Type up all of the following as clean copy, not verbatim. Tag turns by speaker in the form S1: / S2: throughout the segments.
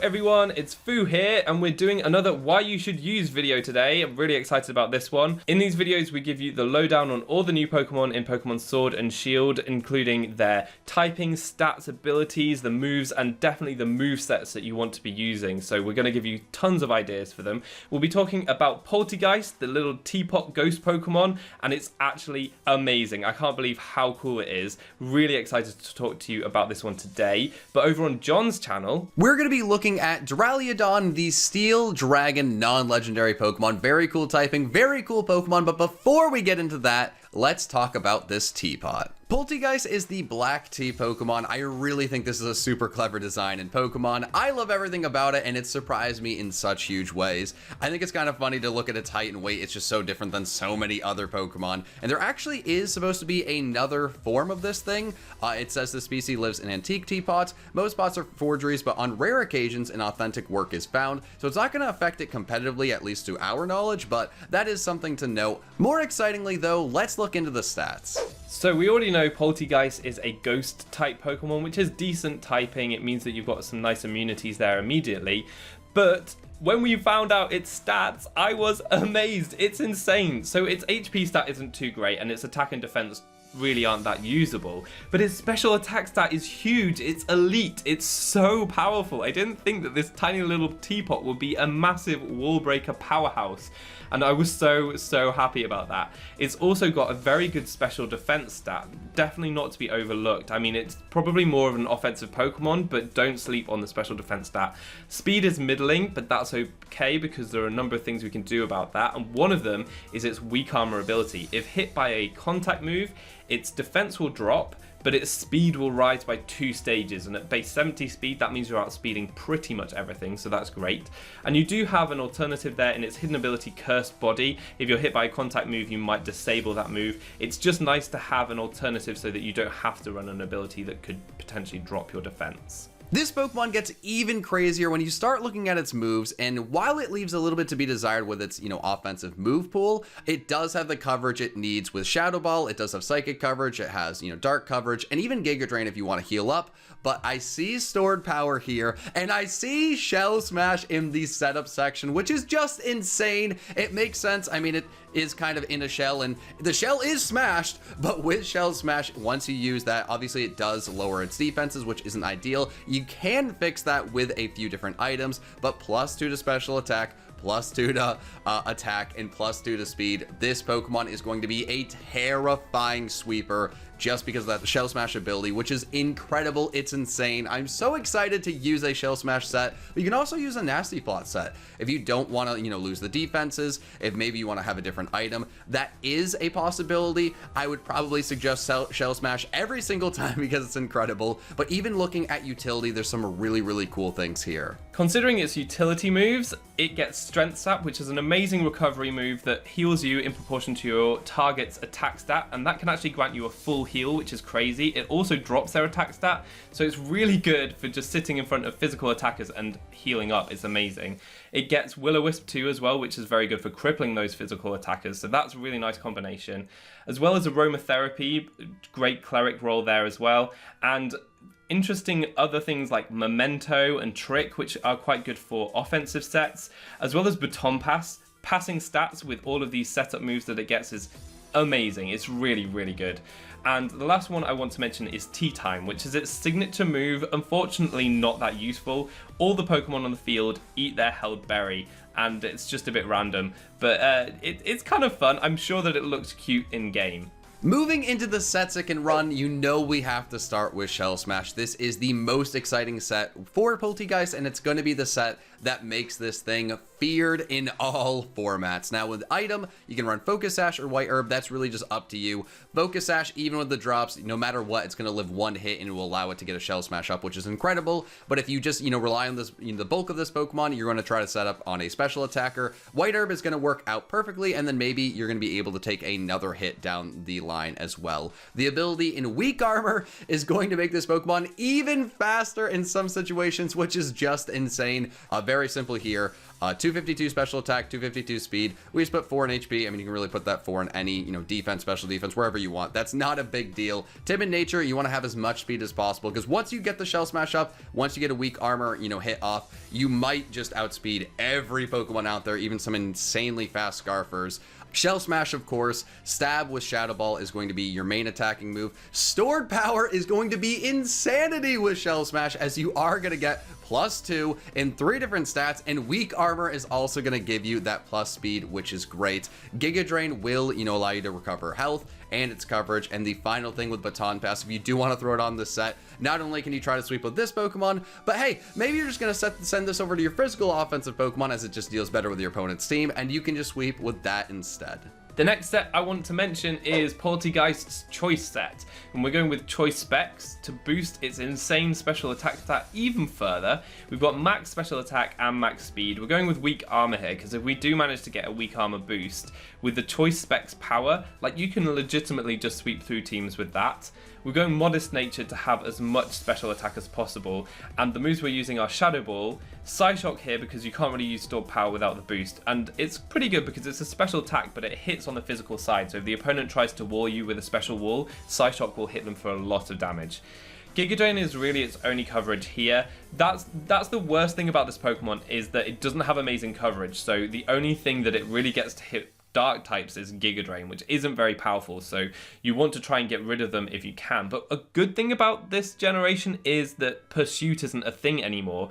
S1: everyone, it's Foo here, and we're doing another Why You Should Use video today. I'm really excited about this one. In these videos, we give you the lowdown on all the new Pokemon in Pokemon Sword and Shield, including their typing, stats, abilities, the moves, and definitely the movesets that you want to be using. So we're going to give you tons of ideas for them. We'll be talking about Polteageist, the little teapot ghost Pokemon, and it's actually amazing. I can't believe how cool it is. Really excited to talk to you about this one today. But over on John's channel,
S2: we're going to be looking at Duraliudon, the Steel Dragon non-legendary Pokemon. Very cool typing, very cool Pokemon, but before we get into that, let's talk about this teapot. Polteageist is the black tea Pokemon. I really think this is a super clever design in Pokemon. I love everything about it, and it surprised me in such huge ways. I think it's kind of funny to look at its height and weight. It's just so different than so many other Pokemon. And there actually is supposed to be another form of this thing. It says the species lives in antique teapots. Most pots are forgeries, but on rare occasions, an authentic work is found. So it's not going to affect it competitively, at least to our knowledge, but that is something to note. More excitingly, though, let's look into the stats.
S1: So we already know Polteageist is a ghost type Pokemon, which is decent typing. It means that you've got some nice immunities there immediately. But when we found out its stats, I was amazed. It's insane. So its HP stat isn't too great, and its attack and defense really aren't that usable, but its special attack stat is huge. It's elite. It's so powerful. I didn't think that this tiny little teapot would be a massive wall breaker powerhouse, and I was so happy about that. It's also got a very good special defense stat, definitely not to be overlooked. I mean, it's probably more of an offensive Pokemon, but don't sleep on the special defense stat. Speed is middling, but that's okay because there are a number of things we can do about that, and one of them is its weak armor ability. If hit by a contact move, its defense will drop, but its speed will rise by 2 stages, and at base 70 speed, that means you're outspeeding pretty much everything, so that's great. And you do have an alternative there in its hidden ability, Cursed Body. If you're hit by a contact move, you might disable that move. It's just nice to have an alternative so that you don't have to run an ability that could potentially drop your defense.
S2: This Pokemon gets even crazier when you start looking at its moves, and while it leaves a little bit to be desired with its, offensive move pool, it does have the coverage it needs with Shadow Ball. It does have Psychic coverage, it has, Dark coverage, and even Giga Drain if you want to heal up. But I see Stored Power here, and I see Shell Smash in the setup section, which is just insane. It makes sense. I mean, it is kind of in a shell, and the shell is smashed, but with Shell Smash, once you use that, obviously it does lower its defenses, which isn't ideal. You can fix that with a few different items, but +2 to special attack, +2 to attack, and +2 to speed. This Pokemon is going to be a terrifying sweeper just because of that Shell Smash ability, which is incredible. It's insane. I'm so excited to use a Shell Smash set, but you can also use a Nasty Plot set. If you don't want to, lose the defenses, if maybe you want to have a different item, that is a possibility. I would probably suggest Shell Smash every single time because it's incredible, but even looking at utility, there's some really cool things here.
S1: Considering its utility moves, it gets Strength Sap, which is an amazing recovery move that heals you in proportion to your target's attack stat, and that can actually grant you a full heal, which is crazy. It also drops their attack stat, so it's really good for just sitting in front of physical attackers and healing up. It's amazing. It gets Will-O-Wisp too as well, which is very good for crippling those physical attackers, so that's a really nice combination. As well as Aromatherapy, great cleric role there as well, and interesting other things like Memento and Trick, which are quite good for offensive sets, as well as Baton Pass. Passing stats with all of these setup moves that it gets is amazing. It's really good. And the last one I want to mention is Tea Time, which is its signature move. Unfortunately not that useful. All the Pokemon on the field eat their held berry, and it's just a bit random, but it's kind of fun. I'm sure that it looks cute in game.
S2: Moving into the sets it can run, we have to start with Shell Smash. This is the most exciting set for Polteageist, and it's going to be the set that makes this thing feared in all formats. Now with item, you can run Focus Sash or White Herb. That's really just up to you. Focus Sash, even with the drops, no matter what, it's going to live 1 hit and it will allow it to get a Shell Smash up, which is incredible. But if you just, rely on this, the bulk of this Pokemon, you're going to try to set up on a special attacker. White Herb is going to work out perfectly, and then maybe you're going to be able to take another hit down the line as well. The ability in Weak Armor is going to make this Pokemon even faster in some situations, which is just insane. Very simple here. 2 252 special attack, 252 speed. We just put 4 in HP. I mean, you can really put that 4 in any, you know, defense, special defense, wherever you want. That's not a big deal. Timid nature, you want to have as much speed as possible, because once you get the shell smash up, once you get a weak armor, you know, hit off, you might just outspeed every Pokemon out there, even some insanely fast Scarfers. Shell Smash, of course. Stab with Shadow Ball is going to be your main attacking move. Stored Power is going to be insanity with Shell Smash, as you are going to get +2 in 3 different stats, and weak armor is also going to give you that plus speed, which is great. Giga Drain will, you know, allow you to recover health and its coverage. And the final thing with Baton Pass, if you do want to throw it on this set, not only can you try to sweep with this Pokemon, but hey, maybe you're just going to send this over to your physical offensive Pokemon, as it just deals better with your opponent's team, and you can just sweep with that instead.
S1: The next set I want to mention is Polteageist's Choice Set, and we're going with Choice Specs to boost its insane special attack stat even further. We've got max special attack and max speed. We're going with weak armor here, because if we do manage to get a weak armor boost with the Choice Specs power, like, you can legitimately just sweep through teams with that. We're going Modest Nature to have as much special attack as possible, and the moves we're using are Shadow Ball, Psyshock here because you can't really use Stored Power without the boost, and it's pretty good because it's a special attack, but it hits on the physical side, so if the opponent tries to wall you with a special wall, Psyshock will hit them for a lot of damage. Giga Drain is really its only coverage here. That's the worst thing about this Pokemon, is that it doesn't have amazing coverage, so the only thing that it really gets to hit dark types is Giga Drain, which isn't very powerful, so you want to try and get rid of them if you can. But a good thing about this generation is that Pursuit isn't a thing anymore.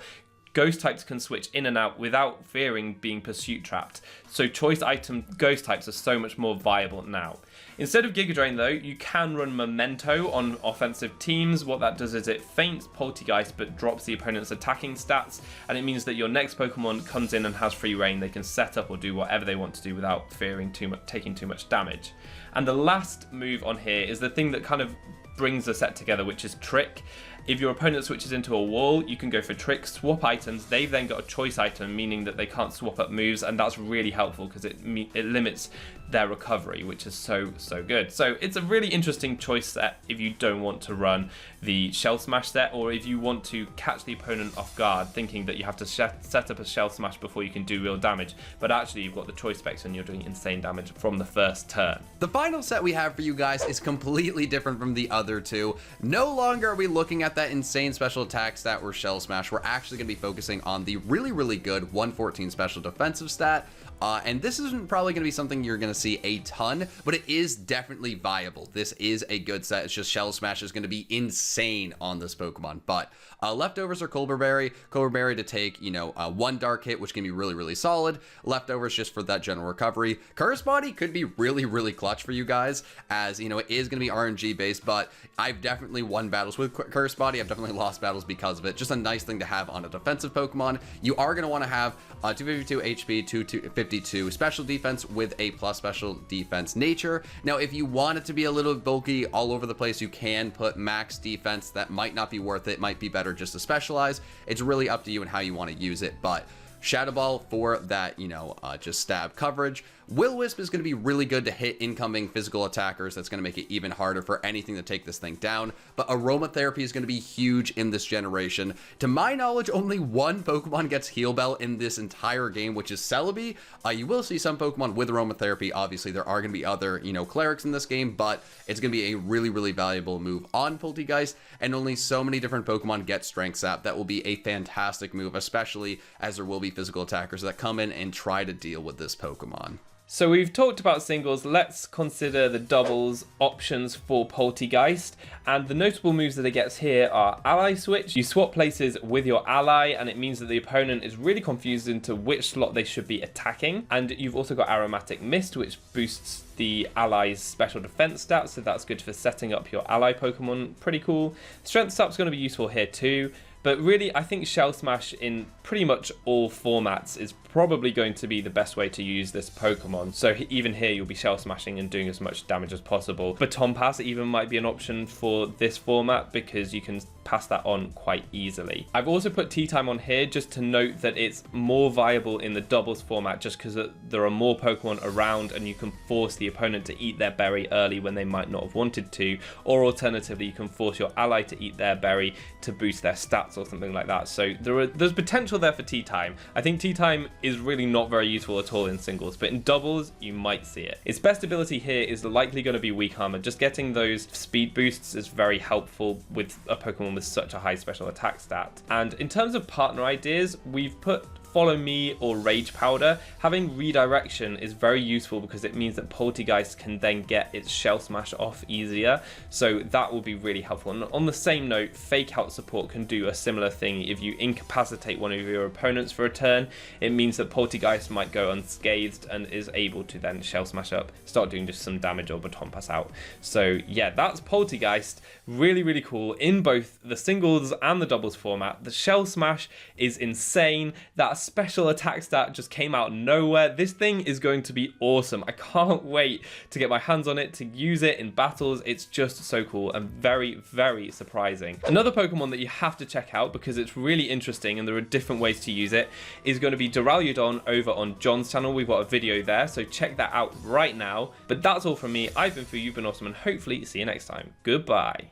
S1: Ghost types can switch in and out without fearing being Pursuit trapped, so choice item Ghost types are so much more viable now. Instead of Giga Drain though, you can run Memento on offensive teams. What that does is it feints Polteageist but drops the opponent's attacking stats, and it means that your next Pokemon comes in and has free reign. They can set up or do whatever they want to do without fearing taking too much damage. And the last move on here is the thing that kind of brings the set together, which is Trick. If your opponent switches into a wall, you can go for Trick, swap items. They've then got a choice item, meaning that they can't swap up moves, and that's really helpful because it limits their recovery, which is so good. So it's a really interesting choice set if you don't want to run the Shell Smash set, or if you want to catch the opponent off guard thinking that you have to set up a Shell Smash before you can do real damage, but actually you've got the choice specs and you're doing insane damage from the first turn.
S2: The final set we have for you guys is completely different from the other two. No longer are we looking at that insane special attack stat or Shell Smash. We're actually going to be focusing on the really good 114 special defensive stat. And this isn't probably going to be something you're going to see a ton, but it is definitely viable. This is a good set. It's just Shell Smash is going to be insane on this Pokemon. But leftovers are Colbur Berry to take, you know, one dark hit, which can be really solid. Leftovers just for that general recovery. Curse Body could be really clutch for you guys, as, you know, it is going to be RNG based, but I've definitely won battles with Curse Body. I've definitely lost battles because of it. Just a nice thing to have on a defensive Pokemon. You are going to want to have 252 HP, 252 special defense with a plus special defense nature. Now, if you want it to be a little bulky all over the place, you can put max defense. That might not be worth it. Might be better just to specialize. It's really up to you and how you want to use it, but Shadow Ball for that, you know, just stab coverage. Will-O-Wisp is going to be really good to hit incoming physical attackers. That's going to make it even harder for anything to take this thing down. But Aromatherapy is going to be huge in this generation. To my knowledge, only one Pokemon gets Heal Bell in this entire game, which is Celebi. You will see some Pokemon with Aromatherapy. Obviously, there are going to be other, you know, clerics in this game, but it's going to be a really valuable move on Polteageist, and only so many different Pokemon get Strength Sap. That will be a fantastic move, especially as there will be physical attackers that come in and try to deal with this Pokemon.
S1: So we've talked about singles, let's consider the doubles options for Polteageist, and the notable moves that it gets here are Ally Switch. You swap places with your ally, and it means that the opponent is really confused into which slot they should be attacking. And you've also got Aromatic Mist, which boosts the ally's special defense stats, so that's good for setting up your ally Pokemon, pretty cool. Strength Sap's going to be useful here too. But really, I think Shell Smash in pretty much all formats is probably going to be the best way to use this Pokemon. So even here, you'll be Shell Smashing and doing as much damage as possible. Baton Pass even might be an option for this format because you can pass that on quite easily. I've also put Tea Time on here just to note that it's more viable in the doubles format just because there are more Pokemon around and you can force the opponent to eat their berry early when they might not have wanted to, or alternatively, you can force your ally to eat their berry to boost their stats stats or something like that. So there's potential there for tea time. I think tea time is really not very useful at all in singles, but in doubles, you might see it. Its best ability here is likely going to be weak armor. Just getting those speed boosts is very helpful with a Pokemon with such a high special attack stat. And in terms of partner ideas, we've put Follow Me or Rage Powder. Having redirection is very useful because it means that Polteageist can then get its Shell Smash off easier, so that will be really helpful. And on the same note, Fake Out support can do a similar thing. If you incapacitate one of your opponents for a turn, it means that Polteageist might go unscathed and is able to then Shell Smash up, start doing just some damage or Baton Pass out. So yeah, that's Polteageist. Really, really cool in both the singles and the doubles format. The Shell Smash is insane. That special attack stat just came out of nowhere. This thing is going to be awesome. I can't wait to get my hands on it, to use it in battles. It's just so cool and very, very surprising. Another Pokemon that you have to check out because it's really interesting and there are different ways to use it is going to be Duraludon over on John's channel. We've got a video there, so check that out right now. But that's all from me. I've been Foo, you've been awesome, and hopefully see you next time. Goodbye.